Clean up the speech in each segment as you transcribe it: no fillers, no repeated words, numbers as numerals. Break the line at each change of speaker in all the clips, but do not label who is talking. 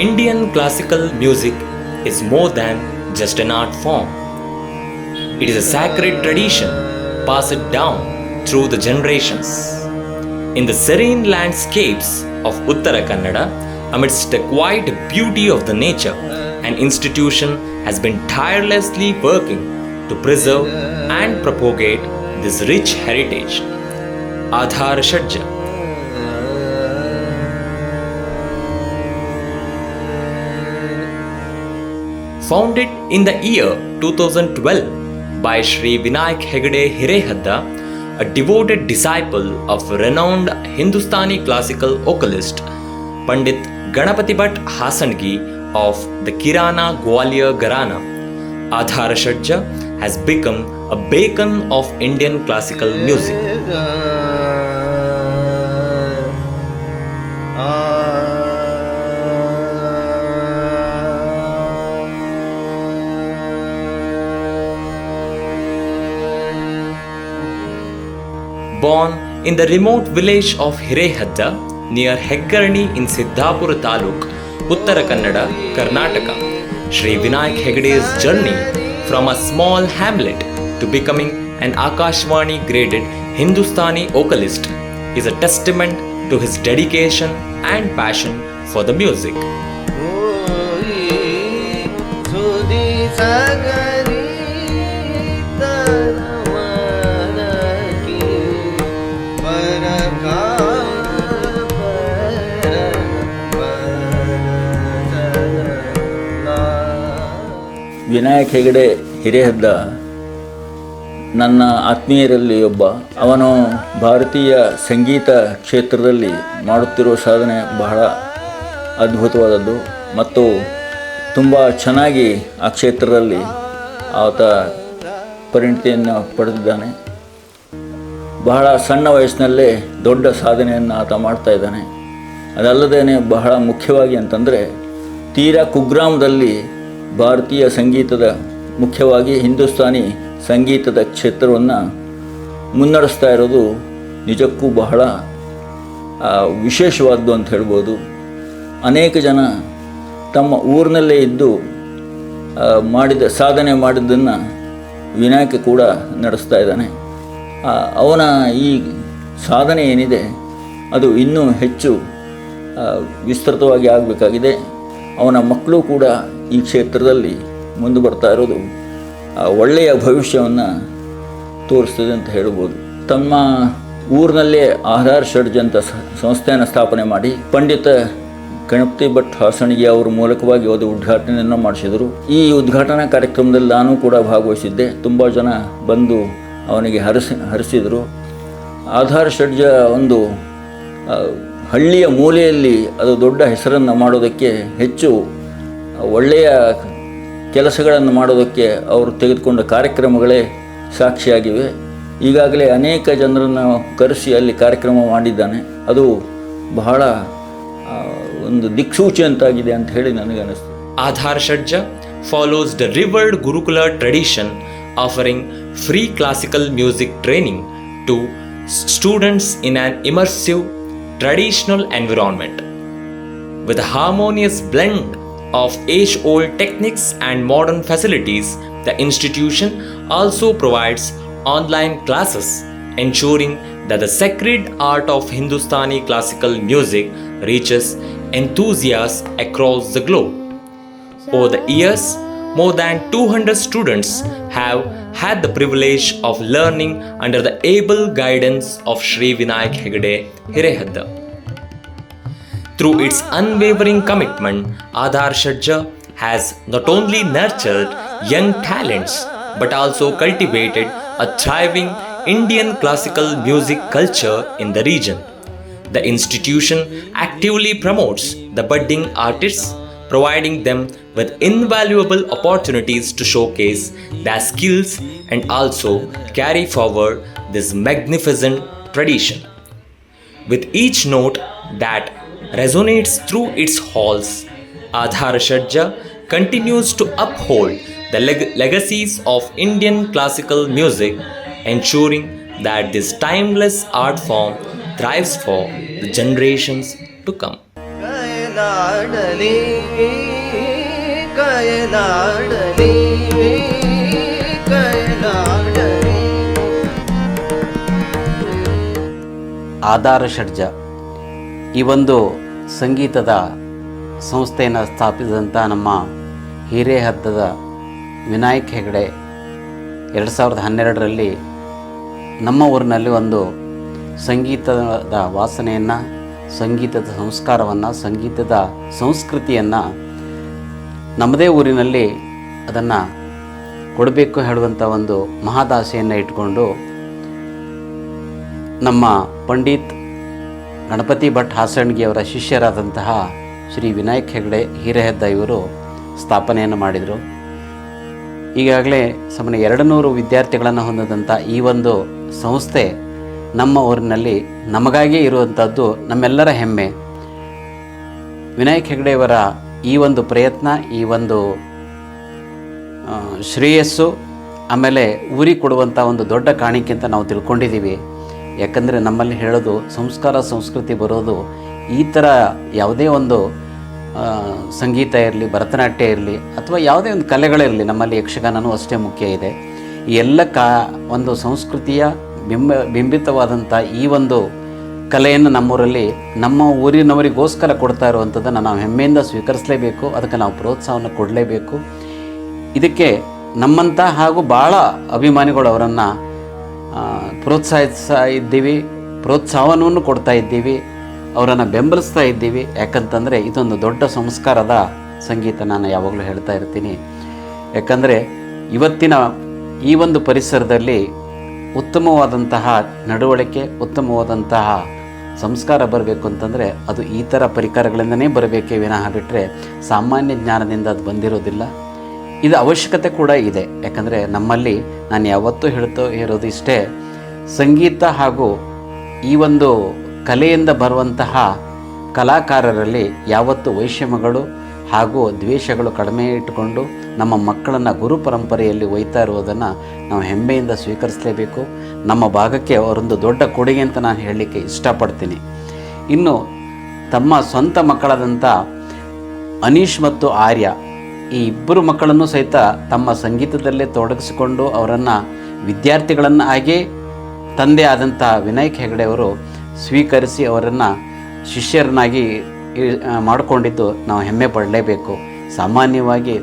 Indian classical music is more than just an art form. It is a sacred tradition passed down through the generations. In the serene landscapes of Uttara Kannada, amidst the quiet beauty of the nature, an institution has been tirelessly working to preserve and propagate this rich heritage. Aadhar Shajja. Founded in the year 2012 by Sri Vinayak Hegde Hirehadda, a devoted disciple of renowned Hindustani classical vocalist Pandit Ganapati Bhatt Hasandgi of the Kirana Gwalior Gharana, Aadhar Shajja has become a beacon of Indian classical music. Born in the remote village of Hirehadda near Heggarani in Siddhapura Taluk, Uttara Kannada, Karnataka, Sri Vinayak Hegde's journey from a small hamlet to becoming an Akashvani graded Hindustani vocalist is a testament to his dedication and passion for the music.
Vinayak Hegde ಹಿರೇಹದ್ದ ನನ್ನ ಆತ್ಮೀಯರಲ್ಲಿ ಒಬ್ಬ. ಅವನು ಭಾರತೀಯ ಸಂಗೀತ ಕ್ಷೇತ್ರದಲ್ಲಿ ಮಾಡುತ್ತಿರುವ ಸಾಧನೆ ಬಹಳ ಅದ್ಭುತವಾದದ್ದು ಮತ್ತು ತುಂಬ ಚೆನ್ನಾಗಿ ಆ ಕ್ಷೇತ್ರದಲ್ಲಿ ಆತ ಪರಿಣತಿಯನ್ನು ಪಡೆದಿದ್ದಾನೆ. ಬಹಳ ಸಣ್ಣ ವಯಸ್ಸಿನಲ್ಲೇ ದೊಡ್ಡ ಸಾಧನೆಯನ್ನು ಆತ ಮಾಡ್ತಾ ಇದ್ದಾನೆ. ಅದಲ್ಲದೇ ಬಹಳ ಮುಖ್ಯವಾಗಿ ಅಂತಂದರೆ ತೀರಾ ಕುಗ್ರಾಮದಲ್ಲಿ ಭಾರತೀಯ ಸಂಗೀತದ ಮುಖ್ಯವಾಗಿ ಹಿಂದೂಸ್ತಾನಿ ಸಂಗೀತದ ಕ್ಷೇತ್ರವನ್ನು ಮುನ್ನಡೆಸ್ತಾ ಇರೋದು ನಿಜಕ್ಕೂ ಬಹಳ ವಿಶೇಷವಾದ್ದು ಅಂತ ಹೇಳ್ಬೋದು. ಅನೇಕ ಜನ ತಮ್ಮ ಊರಿನಲ್ಲೇ ಇದ್ದು ಸಾಧನೆ ಮಾಡಿದ್ದನ್ನು ವಿನಾಯಕ ಕೂಡ ನಡೆಸ್ತಾ ಇದ್ದಾನೆ. ಅವನ ಈ ಸಾಧನೆ ಏನಿದೆ ಅದು ಇನ್ನೂ ಹೆಚ್ಚು ವಿಸ್ತೃತವಾಗಿ ಆಗಬೇಕಾಗಿದೆ. ಅವನ ಮಕ್ಕಳು ಕೂಡ ಈ ಕ್ಷೇತ್ರದಲ್ಲಿ ಮುಂದೆ ಬರ್ತಾ ಇರೋದು ಒಳ್ಳೆಯ ಭವಿಷ್ಯವನ್ನು ತೋರಿಸ್ತದೆ ಅಂತ ಹೇಳ್ಬೋದು. ತಮ್ಮ ಊರಿನಲ್ಲೇ ಆಧಾರ್ ಷಡ್ಜ್ ಅಂತ ಸಂಸ್ಥೆಯನ್ನು ಸ್ಥಾಪನೆ ಮಾಡಿ ಪಂಡಿತ ಗಣಪತಿ ಭಟ್ ಹಾಸಣಗಿ ಅವರ ಮೂಲಕವಾಗಿ ಅದು ಉದ್ಘಾಟನೆಯನ್ನು ಮಾಡಿಸಿದರು. ಈ ಉದ್ಘಾಟನಾ ಕಾರ್ಯಕ್ರಮದಲ್ಲಿ ನಾನು ಕೂಡ ಭಾಗವಹಿಸಿದ್ದೆ. ತುಂಬ ಜನ ಬಂದು ಅವನಿಗೆ ಹರಿಸಿದರು. ಆಧಾರ್ ಷಡ್ಜ ಒಂದು ಹಳ್ಳಿಯ ಮೂಲೆಯಲ್ಲಿ ಅದು ದೊಡ್ಡ ಹೆಸರನ್ನು ಮಾಡೋದಕ್ಕೆ, ಹೆಚ್ಚು ಒಳ್ಳೆಯ ಕೆಲಸಗಳನ್ನು ಮಾಡೋದಕ್ಕೆ ಅವರು ತೆಗೆದುಕೊಂಡ ಕಾರ್ಯಕ್ರಮಗಳೇ ಸಾಕ್ಷಿಯಾಗಿವೆ. ಈಗಾಗಲೇ ಅನೇಕ ಜನರನ್ನು ಕರೆಸಿ ಅಲ್ಲಿ ಕಾರ್ಯಕ್ರಮ ಮಾಡಿದ್ದಾನೆ. ಅದು ಬಹಳ ಒಂದು ದಿಕ್ಸೂಚಿ ಅಂತಾಗಿದೆ ಅಂತ ಹೇಳಿ ನನಗನ್ನಿಸ್ತು.
Aadhar Shajja follows the revered Gurukula tradition, offering free classical music training to students in an immersive traditional environment. With a harmonious blend of age-old techniques and modern facilities, the institution also provides online classes, ensuring that the sacred art of Hindustani classical music reaches enthusiasts across the globe. Over the years, more than 200 students have had the privilege of learning under the able guidance of Sri Vinayak Hegde Hirehadda. Through its unwavering commitment, Aadhar Shajja has not only nurtured young talents but also cultivated a thriving Indian classical music culture in the region. The institution actively promotes the budding artists, providing them with invaluable opportunities to showcase their skills and also carry forward this magnificent tradition. With each note that resonates through its halls, Aadhar Shajja continues to uphold the legacies of Indian classical music, ensuring that this timeless art form thrives for the generations to come.
ಕಯಲಾಡಲಿ ಕಯಲಾಡಲಿ ಕಯಲಾಡಲಿ.
ಆಧಾರ ಷಡ್ಜ ಈ ಒಂದು ಸಂಗೀತದ ಸಂಸ್ಥೆಯನ್ನು ಸ್ಥಾಪಿಸಿದಂಥ ನಮ್ಮ ಹಿರೇಹದ್ದದ ವಿನಾಯಕ್ ಹೆಗಡೆ 2012ರಲ್ಲಿ ನಮ್ಮ ಊರಿನಲ್ಲಿ ಒಂದು ಸಂಗೀತದ ವಾಸನೆಯನ್ನು, ಸಂಗೀತದ ಸಂಸ್ಕಾರವನ್ನು, ಸಂಗೀತದ ಸಂಸ್ಕೃತಿಯನ್ನು ನಮ್ಮದೇ ಊರಿನಲ್ಲಿ ಅದನ್ನು ಕೊಡಬೇಕು ಹೇಳುವಂಥ ಒಂದು ಮಹದಾಸೆಯನ್ನು ಇಟ್ಕೊಂಡು ನಮ್ಮ ಪಂಡಿತ್ ಗಣಪತಿ ಭಟ್ ಹಾಸಣಗಿಯವರ ಶಿಷ್ಯರಾದಂತಹ ಶ್ರೀ ವಿನಾಯಕ್ ಹೆಗಡೆ ಹಿರೇಹದ್ದ ಇವರು ಸ್ಥಾಪನೆಯನ್ನು ಮಾಡಿದರು. ಈಗಾಗಲೇ ಸುಮಾರು 200 ವಿದ್ಯಾರ್ಥಿಗಳನ್ನು ಹೊಂದಿದಂಥ ಈ ಒಂದು ಸಂಸ್ಥೆ ನಮ್ಮ ಊರಿನಲ್ಲಿ ನಮಗಾಗಿಯೇ ಇರುವಂಥದ್ದು ನಮ್ಮೆಲ್ಲರ ಹೆಮ್ಮೆ. ವಿನಾಯಕ್ ಹೆಗಡೆಯವರ ಈ ಒಂದು ಪ್ರಯತ್ನ, ಈ ಒಂದು ಶ್ರೇಯಸ್ಸು ಆಮೇಲೆ ಊರಿಗೆ ಕೊಡುವಂಥ ಒಂದು ದೊಡ್ಡ ಕಾಣಿಕೆ ಅಂತ ನಾವು ತಿಳ್ಕೊಂಡಿದ್ದೀವಿ. ಯಾಕಂದರೆ ನಮ್ಮಲ್ಲಿ ಹೇಳೋದು ಸಂಸ್ಕಾರ ಸಂಸ್ಕೃತಿ ಬರೋದು ಈ ಥರ ಯಾವುದೇ ಒಂದು ಸಂಗೀತ ಇರಲಿ, ಭರತನಾಟ್ಯ ಇರಲಿ ಅಥವಾ ಯಾವುದೇ ಒಂದು ಕಲೆಗಳಿರಲಿ, ನಮ್ಮಲ್ಲಿ ಯಕ್ಷಗಾನನೂ ಅಷ್ಟೇ ಮುಖ್ಯ ಇದೆ. ಈ ಎಲ್ಲ ಒಂದು ಸಂಸ್ಕೃತಿಯ ಬಿಂಬಿತವಾದಂಥ ಈ ಒಂದು ಕಲೆಯನ್ನು ನಮ್ಮೂರಲ್ಲಿ ನಮ್ಮ ಊರಿನವರಿಗೋಸ್ಕರ ಕೊಡ್ತಾ ಇರುವಂಥದ್ದನ್ನು ನಾವು ಹೆಮ್ಮೆಯಿಂದ ಸ್ವೀಕರಿಸಲೇಬೇಕು. ಅದಕ್ಕೆ ನಾವು ಪ್ರೋತ್ಸಾಹವನ್ನು ಕೊಡಲೇಬೇಕು. ಇದಕ್ಕೆ ನಮ್ಮಂಥ ಹಾಗೂ ಭಾಳ ಅಭಿಮಾನಿಗಳು ಅವರನ್ನು ಪ್ರೋತ್ಸಾಹಿಸ್ತಾ ಇದ್ದೀವಿ, ಪ್ರೋತ್ಸಾಹವನ್ನು ಕೊಡ್ತಾ ಇದ್ದೀವಿ, ಅವರನ್ನು ಬೆಂಬಲಿಸ್ತಾ ಇದ್ದೀವಿ. ಯಾಕಂತಂದರೆ ಇದೊಂದು ದೊಡ್ಡ ಸಂಸ್ಕಾರದ ಸಂಗೀತ, ನಾನು ಯಾವಾಗಲೂ ಹೇಳ್ತಾ ಇರ್ತೀನಿ. ಯಾಕಂದರೆ ಇವತ್ತಿನ ಈ ಒಂದು ಪರಿಸರದಲ್ಲಿ ಉತ್ತಮವಾದಂತಹ ನಡವಳಿಕೆ, ಉತ್ತಮವಾದಂತಹ ಸಂಸ್ಕಾರ ಬರಬೇಕು ಅಂತಂದರೆ ಅದು ಈ ಥರ ಪರಿಕರಗಳಿಂದನೇ ಬರಬೇಕೇ ವಿನಃ ಬಿಟ್ಟರೆ ಸಾಮಾನ್ಯ ಜ್ಞಾನದಿಂದ ಅದು ಬಂದಿರೋದಿಲ್ಲ. ಇದು ಅವಶ್ಯಕತೆ ಕೂಡ ಇದೆ. ಯಾಕಂದರೆ ನಮ್ಮಲ್ಲಿ ನಾನು ಯಾವತ್ತೂ ಹೇಳ್ತಾ ಇರೋದು ಇಷ್ಟೇ, ಸಂಗೀತ ಹಾಗೂ ಈ ಒಂದು ಕಲೆಯಿಂದ ಬರುವಂತಹ ಕಲಾಕಾರರಲ್ಲಿ ಯಾವತ್ತೂ ವೈಷಮ್ಯಗಳು ಹಾಗೂ ದ್ವೇಷಗಳು ಕಡಿಮೆ ಇಟ್ಟುಕೊಂಡು ನಮ್ಮ ಮಕ್ಕಳನ್ನು ಗುರು ಪರಂಪರೆಯಲ್ಲಿ ಒಯ್ತಾ ಇರುವುದನ್ನು ನಾವು ಹೆಮ್ಮೆಯಿಂದ ಸ್ವೀಕರಿಸಲೇಬೇಕು. ನಮ್ಮ ಭಾಗಕ್ಕೆ ಅವರೊಂದು ದೊಡ್ಡ ಕೊಡುಗೆ ಅಂತ ನಾನು ಹೇಳಲಿಕ್ಕೆ ಇಷ್ಟಪಡ್ತೀನಿ. ಇನ್ನು ತಮ್ಮ ಸ್ವಂತ ಮಕ್ಕಳಾದಂಥ ಅನೀಶ್ ಮತ್ತು ಆರ್ಯ ಈ ಇಬ್ಬರು ಮಕ್ಕಳನ್ನು ಸಹಿತ ತಮ್ಮ ಸಂಗೀತದಲ್ಲೇ ತೊಡಗಿಸಿಕೊಂಡು ಅವರನ್ನು ವಿದ್ಯಾರ್ಥಿಗಳನ್ನು ಹಾಗೇ ತಂದೆ ಆದಂಥ ವಿನಾಯಕ್ ಹೆಗಡೆ ಅವರು ಸ್ವೀಕರಿಸಿ ಅವರನ್ನು ಶಿಷ್ಯರನ್ನಾಗಿ ಮಾಡಿಕೊಂಡಿದ್ದು ನಾವು ಹೆಮ್ಮೆ ಪಡಲೇಬೇಕು. ಸಾಮಾನ್ಯವಾಗಿ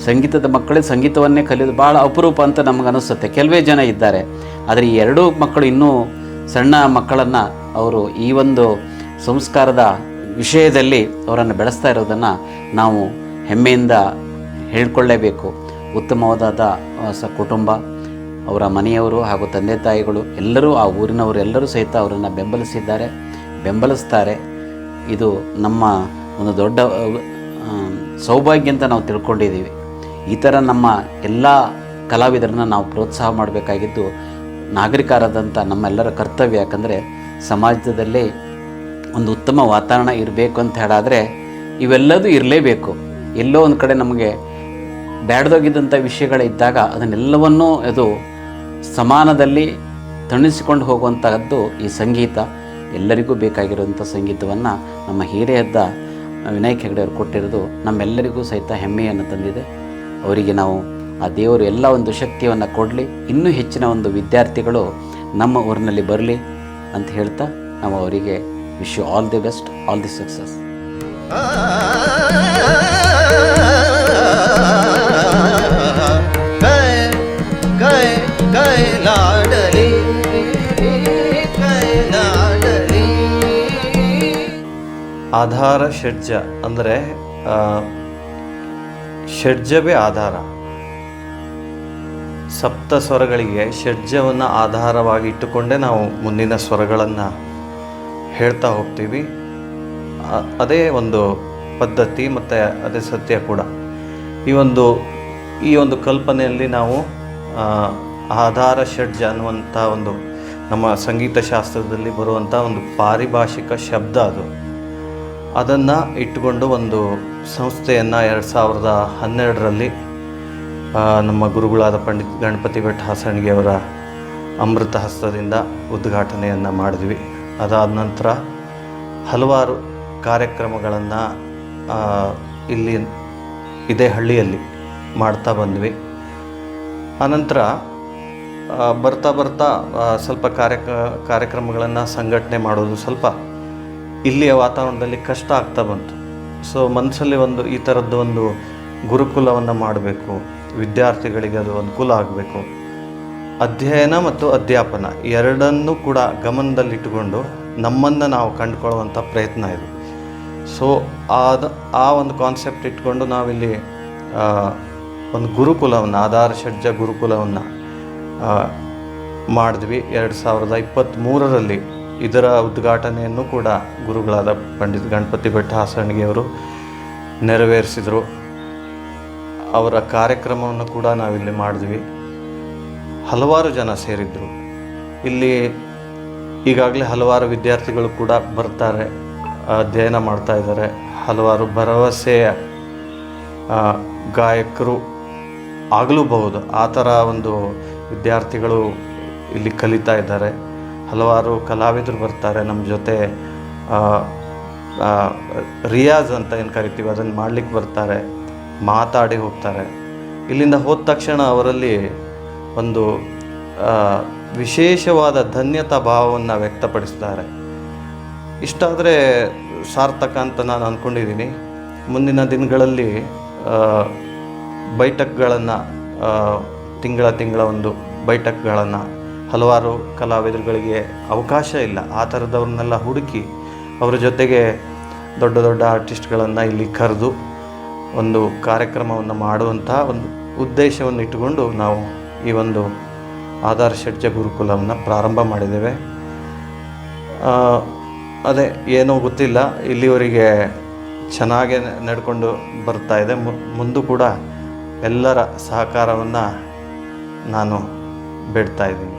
ಸಂಗೀತದ ಮಕ್ಕಳೇ ಸಂಗೀತವನ್ನೇ ಕಲಿಯೋದು ಭಾಳ ಅಪರೂಪ ಅಂತ ನಮಗನಿಸುತ್ತೆ. ಕೆಲವೇ ಜನ ಇದ್ದಾರೆ. ಆದರೆ ಈ ಎರಡೂ ಮಕ್ಕಳು ಇನ್ನೂ ಸಣ್ಣ ಮಕ್ಕಳನ್ನು ಅವರು ಈ ಒಂದು ಸಂಸ್ಕಾರದ ವಿಷಯದಲ್ಲಿ ಅವರನ್ನು ಬೆಳೆಸ್ತಾ ಇರೋದನ್ನು ನಾವು ಹೆಮ್ಮೆಯಿಂದ ಹೇಳಿಕೊಳ್ಳಲೇಬೇಕು. ಉತ್ತಮವಾದ ಕುಟುಂಬ, ಅವರ ಮನೆಯವರು ಹಾಗೂ ತಂದೆ ತಾಯಿಗಳು ಎಲ್ಲರೂ, ಆ ಊರಿನವರು ಎಲ್ಲರೂ ಸಹಿತ ಅವರನ್ನು ಬೆಂಬಲಿಸ್ತಾರೆ. ಇದು ನಮ್ಮ ಒಂದು ದೊಡ್ಡ ಸೌಭಾಗ್ಯ ಅಂತ ನಾವು ತಿಳ್ಕೊಂಡಿದ್ದೀವಿ. ಈ ಥರ ನಮ್ಮ ಎಲ್ಲ ಕಲಾವಿದರನ್ನು ನಾವು ಪ್ರೋತ್ಸಾಹ ಮಾಡಬೇಕಾಗಿದ್ದು ನಾಗರಿಕರಾದಂಥ ನಮ್ಮೆಲ್ಲರ ಕರ್ತವ್ಯ. ಯಾಕಂದರೆ ಸಮಾಜದಲ್ಲಿ ಒಂದು ಉತ್ತಮ ವಾತಾವರಣ ಇರಬೇಕು ಅಂತ ಹೇಳಾದರೆ ಇವೆಲ್ಲದೂ ಇರಲೇಬೇಕು. ಎಲ್ಲೋ ಒಂದು ಕಡೆ ನಮಗೆ ಬ್ಯಾಡ್ದೋಗಿದ್ದಂಥ ವಿಷಯಗಳಿದ್ದಾಗ ಅದನ್ನೆಲ್ಲವನ್ನೂ ಇದು ಸಮಾನದಲ್ಲಿ ತಣಿಸಿಕೊಂಡು ಹೋಗುವಂತಹದ್ದು ಈ ಸಂಗೀತ. ಎಲ್ಲರಿಗೂ ಬೇಕಾಗಿರುವಂಥ ಸಂಗೀತವನ್ನು ನಮ್ಮ ಹಿರಿಯದ್ದ ವಿನಾಯಕ್ ಹೆಗಡೆ ಅವರು ಕೊಟ್ಟಿರೋದು ನಮ್ಮೆಲ್ಲರಿಗೂ ಸಹಿತ ಹೆಮ್ಮೆಯನ್ನು ತಂದಿದೆ. ಅವರಿಗೆ ನಾವು ಆ ದೇವರು ಎಲ್ಲ ಒಂದು ಶಕ್ತಿಯನ್ನು ಕೊಡಲಿ, ಇನ್ನೂ ಹೆಚ್ಚಿನ ಒಂದು ವಿದ್ಯಾರ್ಥಿಗಳು ನಮ್ಮ ಊರಿನಲ್ಲಿ ಬರಲಿ ಅಂತ ಹೇಳ್ತಾ ನಾವು ಅವರಿಗೆ wish you all the best, all the success.
ಆಧಾರ ಷಡ್ಜ ಅಂದರೆ ಷಡ್ಜವೇ ಆಧಾರ. ಸಪ್ತ ಸ್ವರಗಳಿಗೆ ಷಡ್ಜವನ್ನು ಆಧಾರವಾಗಿ ಇಟ್ಟುಕೊಂಡೇ ನಾವು ಮುಂದಿನ ಸ್ವರಗಳನ್ನು ಹೇಳ್ತಾ ಹೋಗ್ತೀವಿ. ಅದೇ ಒಂದು ಪದ್ಧತಿ ಮತ್ತು ಅದೇ ಸತ್ಯ ಕೂಡ. ಈ ಒಂದು ಕಲ್ಪನೆಯಲ್ಲಿ ನಾವು ಆಧಾರ ಷಡ್ಜ ಅನ್ನುವಂಥ ಒಂದು ನಮ್ಮ ಸಂಗೀತ ಶಾಸ್ತ್ರದಲ್ಲಿ ಬರುವಂಥ ಒಂದು ಪಾರಿಭಾಷಿಕ ಶಬ್ದ ಅದನ್ನು ಇಟ್ಟುಕೊಂಡು ಒಂದು ಸಂಸ್ಥೆಯನ್ನು 2012ರಲ್ಲಿ ನಮ್ಮ ಗುರುಗಳಾದ ಪಂಡಿತ್ ಗಣಪತಿ ಭಟ್ ಹಾಸಣಗಿಯವರ ಅಮೃತ ಹಸ್ತದಿಂದ ಉದ್ಘಾಟನೆಯನ್ನು ಮಾಡಿದ್ವಿ. ಅದಾದ ನಂತರ ಹಲವಾರು ಕಾರ್ಯಕ್ರಮಗಳನ್ನು ಇಲ್ಲಿ ಇದೇ ಹಳ್ಳಿಯಲ್ಲಿ ಮಾಡ್ತಾ ಬಂದ್ವಿ. ಆನಂತರ ಬರ್ತಾ ಬರ್ತಾ ಸ್ವಲ್ಪ ಕಾರ್ಯಕ್ರಮಗಳನ್ನು ಸಂಘಟನೆ ಮಾಡೋದು ಸ್ವಲ್ಪ ಇಲ್ಲಿಯ ವಾತಾವರಣದಲ್ಲಿ ಕಷ್ಟ ಆಗ್ತಾ ಬಂತು. ಸೊ ಮನಸ್ಸಲ್ಲಿ ಈ ಥರದ್ದು ಒಂದು ಗುರುಕುಲವನ್ನು ಮಾಡಬೇಕು, ವಿದ್ಯಾರ್ಥಿಗಳಿಗೆ ಅದು ಅನುಕೂಲ ಆಗಬೇಕು. ಅಧ್ಯಯನ ಮತ್ತು ಅಧ್ಯಾಪನ ಎರಡನ್ನೂ ಕೂಡ ಗಮನದಲ್ಲಿಟ್ಟುಕೊಂಡು ನಮ್ಮನ್ನು ನಾವು ಕಂಡುಕೊಳ್ಳುವಂಥ ಪ್ರಯತ್ನ ಇದು. ಸೊ ಆ ಒಂದು ಕಾನ್ಸೆಪ್ಟ್ ಇಟ್ಕೊಂಡು ನಾವಿಲ್ಲಿ ಒಂದು ಗುರುಕುಲವನ್ನು, ಆಧಾರ ಷಡ್ಜ ಗುರುಕುಲವನ್ನು ಮಾಡಿದ್ವಿ. 2023ರಲ್ಲಿ ಇದರ ಉದ್ಘಾಟನೆಯನ್ನು ಕೂಡ ಗುರುಗಳಾದ ಪಂಡಿತ್ ಗಣಪತಿ ಭಟ್ ಹಾಸಣಗಿಯವರು ನೆರವೇರಿಸಿದರು. ಅವರ ಕಾರ್ಯಕ್ರಮವನ್ನು ಕೂಡ ನಾವಿಲ್ಲಿ ಮಾಡಿದ್ವಿ. ಹಲವಾರು ಜನ ಸೇರಿದ್ದರು. ಇಲ್ಲಿ ಈಗಾಗಲೇ ಹಲವಾರು ವಿದ್ಯಾರ್ಥಿಗಳು ಕೂಡ ಬರ್ತಾರೆ, ಅಧ್ಯಯನ ಮಾಡ್ತಾ ಇದ್ದಾರೆ. ಹಲವಾರು ಭರವಸೆಯ ಗಾಯಕರು ಆಗಲೂಬಹುದು, ಆ ಥರ ಒಂದು ವಿದ್ಯಾರ್ಥಿಗಳು ಇಲ್ಲಿ ಕಲಿತಾ ಇದ್ದಾರೆ. ಹಲವಾರು ಕಲಾವಿದರು ಬರ್ತಾರೆ ನಮ್ಮ ಜೊತೆ. ರಿಯಾಜ್ ಅಂತ ಏನು ಕರಿತೀವಿ ಅದನ್ನು ಮಾಡಲಿಕ್ಕೆ ಬರ್ತಾರೆ, ಮಾತಾಡಿ ಹೋಗ್ತಾರೆ. ಇಲ್ಲಿಂದ ಹೋದ ತಕ್ಷಣ ಅವರಲ್ಲಿ ಒಂದು ವಿಶೇಷವಾದ ಧನ್ಯತಾ ಭಾವವನ್ನು ವ್ಯಕ್ತಪಡಿಸ್ತಾರೆ. ಇಷ್ಟಾದರೆ ಸಾರ್ಥಕ ಅಂತ ನಾನು ಅಂದ್ಕೊಂಡಿದ್ದೀನಿ. ಮುಂದಿನ ದಿನಗಳಲ್ಲಿ ಬೈಠಕ್ಗಳನ್ನು, ತಿಂಗಳ ಒಂದು ಬೈಠಕ್ಗಳನ್ನು, ಹಲವಾರು ಕಲಾವಿದರುಗಳಿಗೆ ಅವಕಾಶ ಇಲ್ಲ, ಆ ಥರದವ್ರನ್ನೆಲ್ಲ ಹುಡುಕಿ ಅವರ ಜೊತೆಗೆ ದೊಡ್ಡ ದೊಡ್ಡ ಆರ್ಟಿಸ್ಟ್ಗಳನ್ನು ಇಲ್ಲಿ ಕರೆದು ಒಂದು ಕಾರ್ಯಕ್ರಮವನ್ನು ಮಾಡುವಂಥ ಒಂದು ಉದ್ದೇಶವನ್ನು ಇಟ್ಟುಕೊಂಡು ನಾವು ಈ ಒಂದು ಆಧಾರ ಷಡ್ಜ ಗುರುಕುಲವನ್ನು ಪ್ರಾರಂಭ ಮಾಡಿದ್ದೇವೆ. ಅದೇ ಏನೋ ಗೊತ್ತಿಲ್ಲ, ಇಲ್ಲಿವರೆಗೆ ಚೆನ್ನಾಗೇ ನಡ್ಕೊಂಡು ಬರ್ತಾ ಇದೆ. ಮುಂದೂ ಕೂಡ ಎಲ್ಲರ ಸಹಕಾರವನ್ನು ನಾನು ಬೇಡ್ತಾ ಇದ್ದೀನಿ.